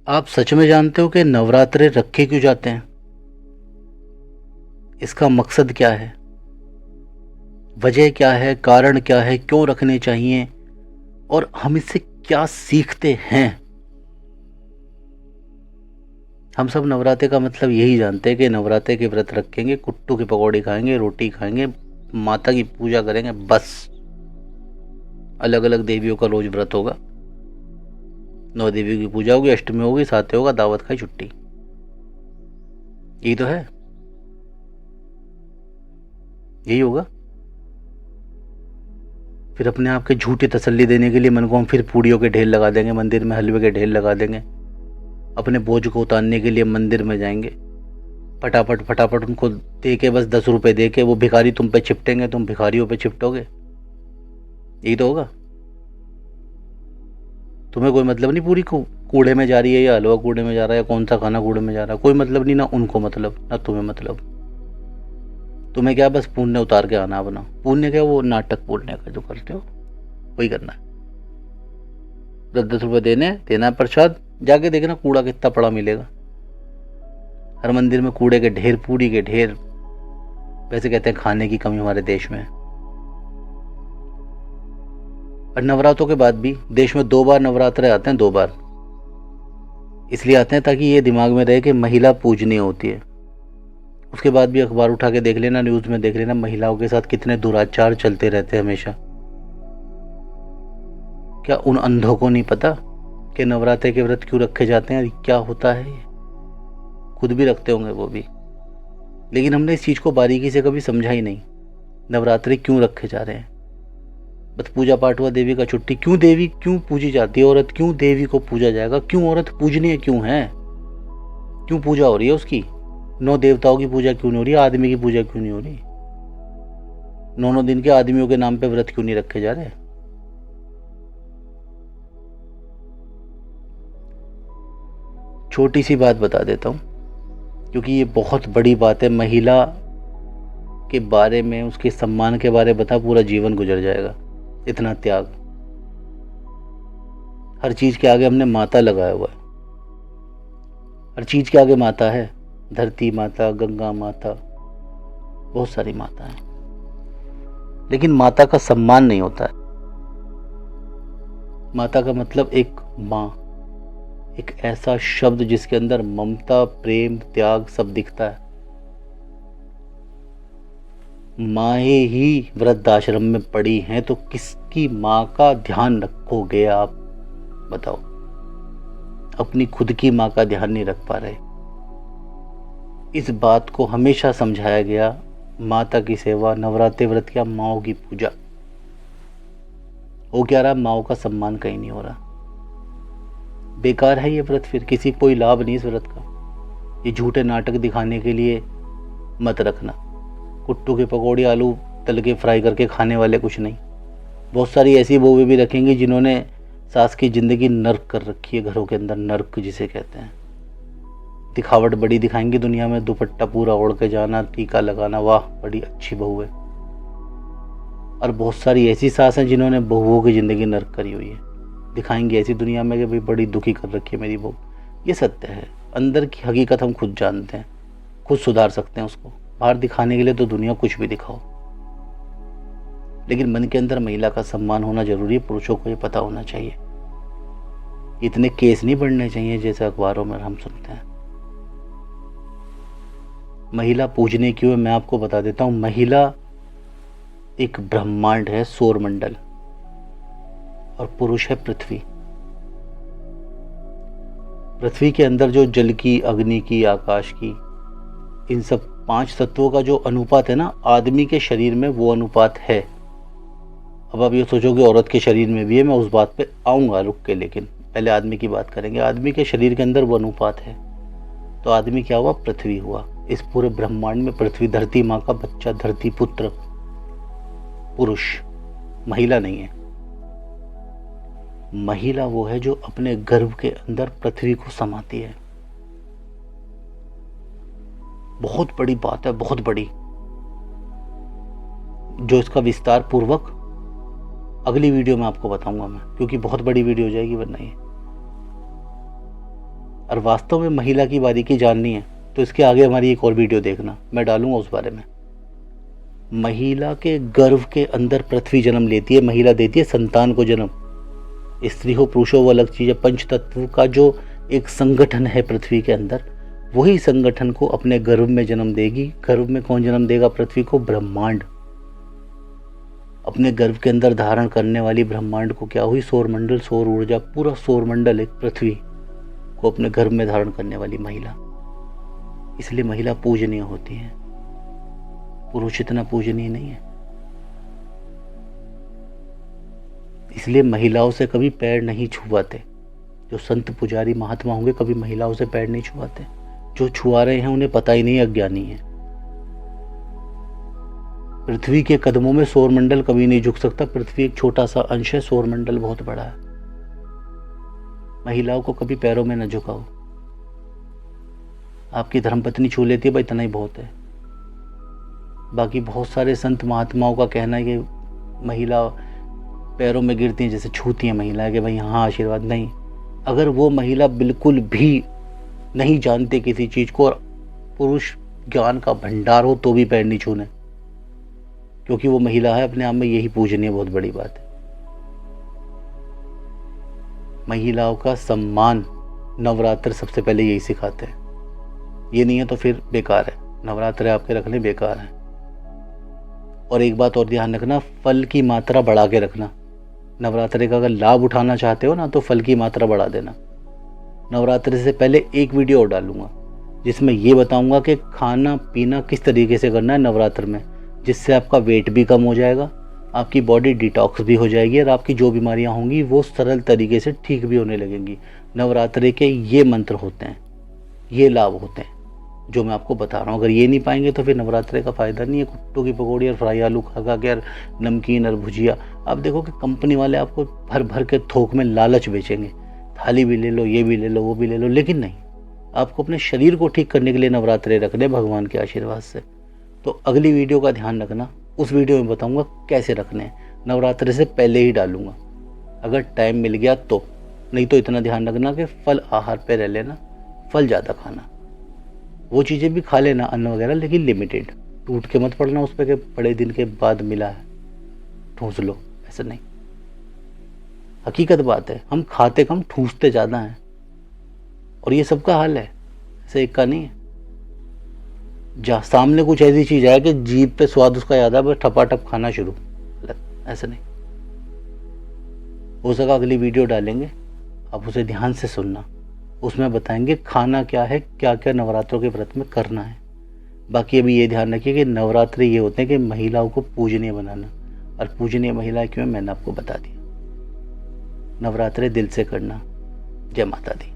आप सच में जानते हो कि नवरात्रे रखे क्यों जाते हैं? इसका मकसद क्या है? वजह क्या है? कारण क्या है? क्यों रखने चाहिए? और हम इससे क्या सीखते हैं? हम सब नवरात्रे का मतलब यही जानते हैं कि नवरात्रे के व्रत रखेंगे, कुट्टू की पकौड़ी खाएंगे, रोटी खाएंगे, माता की पूजा करेंगे, बस। अलग अलग देवियों का रोज व्रत होगा, 9 देवियों की पूजा होगी, अष्टमी होगी, सातवें होगा, दावत खाई, छुट्टी। यही तो है, यही होगा। फिर अपने आप के झूठी तसल्ली देने के लिए मन को हम फिर पूड़ियों के ढेर लगा देंगे, मंदिर में हलवे के ढेर लगा देंगे। अपने बोझ को उतारने के लिए मंदिर में जाएंगे, फटाफट फटाफट उनको दे के, बस 10 रुपए दे के वो भिखारी तुम पे चिपटेंगे, तुम भिखारियों पे चिपटोगे। यही तो होगा। तुम्हें कोई मतलब नहीं पूरी कूड़े में जा रही है या हलवा कूड़े में जा रहा है या कौन सा खाना कूड़े में जा रहा है, कोई मतलब नहीं। ना उनको मतलब, ना तुम्हें मतलब। तुम्हें क्या, बस पुण्य उतार के आना अपना। पुण्य क्या, वो नाटक पुण्य का जो करते हो वही करना है। 10-10 रुपए देना है प्रसाद, जाके देखना कूड़ा कितना पड़ा मिलेगा। हर मंदिर में कूड़े के ढेर, पूड़ी के ढेर। वैसे कहते हैं खाने की कमी हमारे देश में है। और नवरात्रों के बाद भी देश में 2 बार नवरात्रे आते हैं, 2 बार। इसलिए आते हैं ताकि ये दिमाग में रहे कि महिला पूजनीय होती है। उसके बाद भी अखबार उठा के देख लेना, न्यूज में देख लेना, महिलाओं के साथ कितने दुराचार चलते रहते हैं हमेशा। क्या उन अंधों को नहीं पता कि नवरात्रे के व्रत क्यों रखे जाते हैं, क्या होता है? ये खुद भी रखते होंगे वो भी, लेकिन हमने इस चीज को बारीकी से कभी समझा ही नहीं। नवरात्रि क्यों रखे जा रहे हैं? बस पूजा पाठ हुआ, देवी का छुट्टी। क्यों देवी क्यों पूजी जाती है? औरत क्यों देवी को पूजा जाएगा? क्यों औरत पूजनीय क्यों है? क्यों पूजा हो रही है उसकी? 9 देवताओं की पूजा क्यों नहीं हो रही? आदमी की पूजा क्यों नहीं हो रही? 9 दिन के आदमियों के नाम पे व्रत क्यों नहीं रखे जा रहे? छोटी सी बात बता देता हूँ, क्योंकि ये बहुत बड़ी बात है। महिला के बारे में, उसके सम्मान के बारे में बता, पूरा जीवन गुजर जाएगा। इतना त्याग, हर चीज के आगे हमने माता लगाया हुआ है। हर चीज के आगे माता है। धरती माता, गंगा माता, बहुत सारी माता है, लेकिन माता का सम्मान नहीं होता है। माता का मतलब एक माँ, एक ऐसा शब्द जिसके अंदर ममता, प्रेम, त्याग सब दिखता है। माएँ ही वृद्धाश्रम में पड़ी हैं तो किसकी माँ का ध्यान रखोगे आप? बताओ। अपनी खुद की माँ का ध्यान नहीं रख पा रहे। इस बात को हमेशा समझाया गया, माता की सेवा, नवरात्रि व्रत क्या, माओ की पूजा। हो क्या रहा? माओ का सम्मान कहीं नहीं हो रहा। बेकार है ये व्रत, फिर किसी कोई लाभ नहीं इस व्रत का। ये झूठे नाटक दिखाने के लिए मत रखना। कुट्टू की पकौड़ी, आलू तल के फ्राई करके खाने वाले कुछ नहीं। बहुत सारी ऐसी बहुएं भी रखेंगी जिन्होंने सास की जिंदगी नर्क कर रखी है, घरों के अंदर नर्क जिसे कहते हैं। दिखावट बड़ी दिखाएंगी दुनिया में, दुपट्टा पूरा ओढ़ के जाना, टीका लगाना, वाह बड़ी अच्छी बहू है। और बहुत सारी ऐसी सास हैं जिन्होंने बहुओं की जिंदगी नर्क करी हुई है। दिखाएंगे ऐसी दुनिया में कि भाई बड़ी दुखी कर रखी है मेरी बहू। ये सत्य है, अंदर की हकीकत हम खुद जानते हैं, खुद सुधार सकते हैं उसको। बाहर दिखाने के लिए तो दुनिया कुछ भी दिखाओ, लेकिन मन के अंदर महिला का सम्मान होना जरूरी है। पुरुषों को ये पता होना चाहिए। इतने केस नहीं बढ़ने चाहिए जैसे अखबारों में हम सुनते हैं। महिला पूजने क्यों है मैं आपको बता देता हूं। महिला एक ब्रह्मांड है, सौर मंडल, और पुरुष है पृथ्वी। पृथ्वी के अंदर जो जल की, अग्नि की, आकाश की, इन सब 5 तत्वों का जो अनुपात है ना, आदमी के शरीर में वो अनुपात है। अब आप ये सोचोगे औरत के शरीर में भी है, मैं उस बात पे आऊंगा रुक के, लेकिन पहले आदमी की बात करेंगे। आदमी के शरीर के अंदर वो अनुपात है। तो आदमी क्या हुआ? पृथ्वी हुआ। इस पूरे ब्रह्मांड में पृथ्वी, धरती माँ का बच्चा, धरती पुत्र, पुरुष, महिला नहीं है। महिला वो है जो अपने गर्भ के अंदर पृथ्वी को समाती है। बहुत बड़ी बात है, बहुत बड़ी, जो इसका विस्तार पूर्वक अगली वीडियो में आपको बताऊंगा मैं, क्योंकि बहुत बड़ी वीडियो हो जाएगी वरना ये। और वास्तव में महिला की बारीकी जाननी है तो इसके आगे हमारी एक और वीडियो देखना, मैं डालूंगा उस बारे में। महिला के गर्भ के अंदर पृथ्वी जन्म लेती है, महिला देती है संतान को जन्म। स्त्री हो पुरुष हो वो अलग चीज है। पंच तत्व का जो एक संगठन है पृथ्वी के अंदर, वही संगठन को अपने गर्भ में जन्म देगी। गर्भ में कौन जन्म देगा पृथ्वी को? ब्रह्मांड। अपने गर्भ के अंदर धारण करने वाली ब्रह्मांड को क्या हुई? सौरमंडल, सौर ऊर्जा, पूरा सौरमंडल एक पृथ्वी को अपने गर्भ में धारण करने वाली महिला। इसलिए महिला पूजनीय होती है, पुरुष इतना पूजनीय नहीं है। इसलिए महिलाओं से कभी पैर नहीं छुआते। जो संत पुजारी महात्मा होंगे कभी महिलाओं से पैर नहीं छुआते। जो छुआ रहे हैं उन्हें पता ही नहीं, अज्ञानी है। पृथ्वी के कदमों में सौरमंडल कभी नहीं झुक सकता। पृथ्वी एक छोटा सा अंश है, सौरमंडल बहुत बड़ा है। महिलाओं को कभी पैरों में न झुकाओ। आपकी धर्मपत्नी छू लेती है, भाई इतना ही बहुत है। बाकी बहुत सारे संत महात्माओं का कहना है कि महिला पैरों में गिरती हैं, जैसे छूती हैं महिला कि भाई हाँ आशीर्वाद। नहीं, अगर वो महिला बिल्कुल भी नहीं जानते किसी चीज को और पुरुष ज्ञान का भंडार हो तो भी पैर नहीं छूने, क्योंकि वो महिला है, अपने आप में यही पूजनीय बहुत बड़ी बात है। महिलाओं का सम्मान नवरात्र सबसे पहले यही सिखाते हैं। ये नहीं है तो फिर बेकार है, नवरात्र आपके रखने बेकार है। और एक बात और ध्यान रखना, फल की मात्रा बढ़ा के रखना। नवरात्रि का अगर लाभ उठाना चाहते हो ना तो फल की मात्रा बढ़ा देना। नवरात्रि से पहले एक वीडियो और डालूंगा जिसमें ये बताऊंगा कि खाना पीना किस तरीके से करना है नवरात्र में, जिससे आपका वेट भी कम हो जाएगा, आपकी बॉडी डिटॉक्स भी हो जाएगी और आपकी जो बीमारियां होंगी वो सरल तरीके से ठीक भी होने लगेंगी। नवरात्रि के ये मंत्र होते हैं, ये लाभ होते हैं जो मैं आपको बता रहा हूँ। अगर ये नहीं पाएंगे तो फिर नवरात्रि का फायदा नहीं है। कुट्टू की पकौड़ी और फ्राई आलू खा के और नमकीन और भुजिया, आप देखो कि कंपनी वाले आपको भर भर के थोक में लालच बेचेंगे, थाली भी ले लो, ये भी ले लो, वो भी ले लो, लेकिन नहीं, आपको अपने शरीर को ठीक करने के लिए नवरात्रि रखने भगवान के आशीर्वाद से। तो अगली वीडियो का ध्यान रखना, उस वीडियो में बताऊंगा कैसे रखने हैं। नवरात्रि से पहले ही डालूंगा अगर टाइम मिल गया तो, नहीं तो इतना ध्यान रखना कि फल आहार पे रह लेना, फल ज़्यादा खाना, वो चीज़ें भी खा लेना अन्न वगैरह, लेकिन लिमिटेड। टूट के मत पड़ना उस पर कि बड़े दिन के बाद मिला है ठूंस लो, ऐसा नहीं। हकीकत बात है, हम खाते कम ठूंसते ज़्यादा हैं, और ये सबका हाल है, ऐसे एक का नहीं है। जहाँ सामने कुछ ऐसी चीज़ आए कि जीभ पे स्वाद उसका याद है, बस ठपाठप खाना शुरू, ऐसा नहीं। हो सका अगली वीडियो डालेंगे, आप उसे ध्यान से सुनना, उसमें बताएंगे खाना क्या है, क्या क्या नवरात्रों के व्रत में करना है। बाकी अभी ये ध्यान रखिए कि नवरात्रि ये होते हैं कि महिलाओं को पूजनीय बनाना, और पूजनीय महिला क्यों मैंने आपको बता दिया। नवरात्रि दिल से करना। जय माता दी।